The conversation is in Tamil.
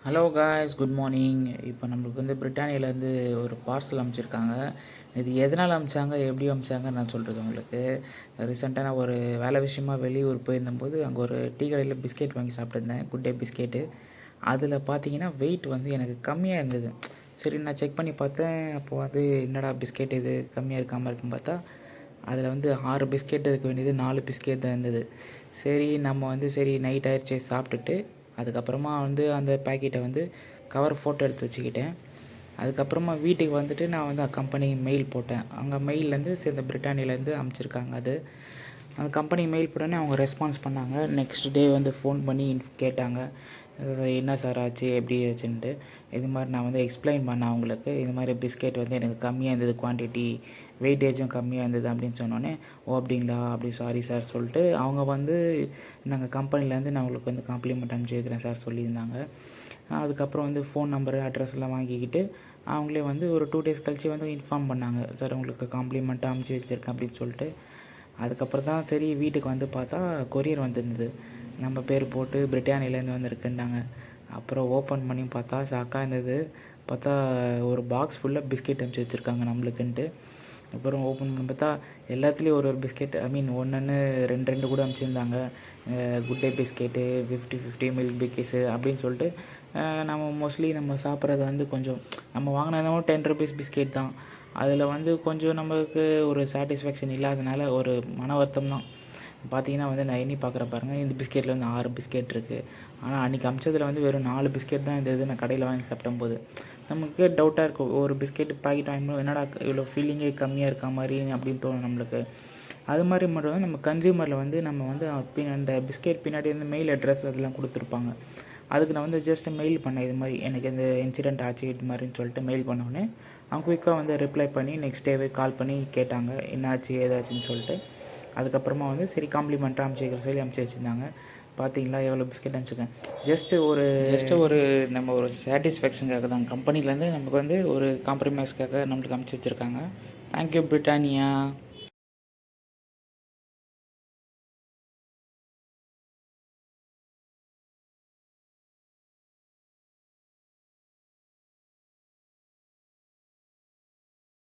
Hello guys, good morning. இப்போ நம்மளுக்கு வந்து பிரிட்டானியாவிலேருந்து ஒரு பார்சல் அனுப்பிச்சிருக்காங்க. இது எதனால் அனுப்பிச்சாங்க, எப்படி அனுப்பிச்சாங்க நான் சொல்கிறது உங்களுக்கு. ரீசெண்டாக நான் ஒரு வேலை விஷயமா வெளியூர் போயிருந்தபோது அங்கே ஒரு டீ கடையில் பிஸ்கெட் வாங்கி சாப்பிட்டுருந்தேன், குட் டே பிஸ்கெட்டு. அதில் பார்த்தீங்கன்னா வெயிட் வந்து எனக்கு கம்மியாக இருந்தது. சரி, நான் செக் பண்ணி பார்த்தேன். அப்போது வந்து என்னடா பிஸ்கெட் இது கம்மியாக இருக்காமல் இருக்குன்னு பார்த்தா, அதில் வந்து 6 பிஸ்கெட் இருக்க வேண்டியது 4 பிஸ்கெட் தான் இருந்தது. சரி, நம்ம வந்து சரி நைட் ஆயிடுச்சு சாப்பிட்டுட்டு அதுக்கப்புறமா வந்து அந்த பேக்கெட்டை வந்து கவர் ஃபோட்டோ எடுத்து வச்சுக்கிட்டேன். அதுக்கப்புறமா வீட்டுக்கு வந்துட்டு நான் வந்து கம்பெனி மெயில் போட்டேன். அங்கே மெயிலேருந்து சரி இந்த பிரிட்டானியாலேருந்து அனுப்பிச்சிருக்காங்க. அது அந்த கம்பெனி மெயில் போட்டோன்னே அவங்க ரெஸ்பான்ஸ் பண்ணாங்க. நெக்ஸ்ட் டே வந்து ஃபோன் பண்ணி கேட்டாங்க, என்ன சார் ஆச்சு, எப்படி ஆச்சுன்ட்டு. இது மாதிரி நான் வந்து எக்ஸ்பிளைன் பண்ணேன் அவங்களுக்கு. இது மாதிரி பிஸ்கெட் வந்து எனக்கு கம்மியாக இருந்தது, குவான்டிட்டி வெயிட்டேஜும் கம்மியாக இருந்தது அப்படின்னு சொன்னோன்னே, ஓ அப்படிங்களா, அப்படி சாரி சார் சொல்லிட்டு அவங்க வந்து நாங்கள் கம்பெனிலேருந்து நான் உங்களுக்கு வந்து காம்ப்ளிமெண்ட் அனுப்பிச்சி வைக்கிறேன் சார் சொல்லியிருந்தாங்க. அதுக்கப்புறம் வந்து ஃபோன் நம்பரு அட்ரஸ்லாம் வாங்கிக்கிட்டு அவங்களே வந்து ஒரு 2 டேஸ் கழிச்சு வந்து இன்ஃபார்ம் பண்ணாங்க, சார் உங்களுக்கு காம்ப்ளிமெண்ட்டாக அனுப்பிச்சி வச்சுருக்கேன் அப்படின்னு சொல்லிட்டு. அதுக்கப்புறம் தான் சரி வீட்டுக்கு வந்து பார்த்தா கொரியர் வந்துருந்தது. நம்ம பேர் போட்டு பிரிட்டானியாலேருந்து வந்திருக்குன்னாங்க. அப்புறம் ஓப்பன் பண்ணி பார்த்தா ஷாக்காக இருந்தது. பார்த்தா ஒரு பாக்ஸ் ஃபுல்லாக பிஸ்கெட் அனுப்பிச்சி வச்சுருக்காங்க நம்மளுக்குன்ட்டு. அப்புறம் ஓப்பன் பண்ணி பார்த்தா எல்லாத்துலேயும் ஒரு ஒரு பிஸ்கெட், ஐ மீன் ஒன்று ரெண்டு ரெண்டு கூட அனுப்பிச்சிருந்தாங்க. குட் டே பிஸ்கெட்டு, 50 மில்க் பிக்கிஸு அப்படின்னு சொல்லிட்டு. நம்ம மோஸ்ட்லி நம்ம சாப்பிட்றது வந்து கொஞ்சம் நம்ம வாங்கினதும் 10 ருபீஸ் பிஸ்கெட் தான். அதில் வந்து கொஞ்சம் நமக்கு ஒரு சாட்டிஸ்ஃபேக்ஷன் இல்லாதனால ஒரு மன வருத்தம் தான். பார்த்தீங்கன்னா வந்து நான் எண்ணி பார்க்குறேன் பாருங்கள், இந்த பிஸ்கெட்டில் வந்து 6 பிஸ்கெட் இருக்குது. ஆனால் அன்றைக்கி அமிச்சதில் வந்து வெறும் 4 பிஸ்கெட் தான் இருந்தது. நான் கடையில் வாங்கி சாப்பிடும்போது நமக்கு டவுட்டாக இருக்கும், ஒரு பிஸ்கெட் பாக்கெட் வாங்கும்போது என்னடா இவ்வளோ ஃபீலிங்கே கம்மியாக இருக்கா மாதிரி அப்படின்னு தோணும் நம்மளுக்கு. அது மாதிரி மட்டும் நம்ம கன்சியூமரில் வந்து நம்ம வந்து அந்த பிஸ்கெட் பின்னாடி வந்து மெயில் அட்ரஸ் அதெல்லாம் கொடுத்துருப்பாங்க. அதுக்கு நான் வந்து ஜஸ்ட் மெயில் பண்ணேன், இது மாதிரி எனக்கு இந்த இன்சிடெண்ட் ஆச்சு இது மாதிரின்னு சொல்லிட்டு மெயில் பண்ணோடனே அவங்க குயிக்காக வந்து ரிப்ளை பண்ணி நெக்ஸ்ட் டேவே கால் பண்ணி கேட்டாங்க என்னாச்சு ஏதாச்சுன்னு சொல்லிட்டு. அதுக்கப்புறமா வந்து சரி காம்ப்ளிமெண்ட்டாக அனுப்பிச்சி வச்சுருந்தாங்க. பார்த்தீங்களா எவ்வளோ பிஸ்கெட் அனுப்பிச்சிருக்கேன். ஜஸ்ட்டு ஒரு நம்ம ஒரு சாட்டிஸ்ஃபேக்ஷனுக்காக தான் கம்பெனிலேருந்து நமக்கு வந்து ஒரு காம்ப்ரமைஸ்க்காக நம்மளுக்கு அனுப்பிச்சி வச்சுருக்காங்க. Thank you Britannia.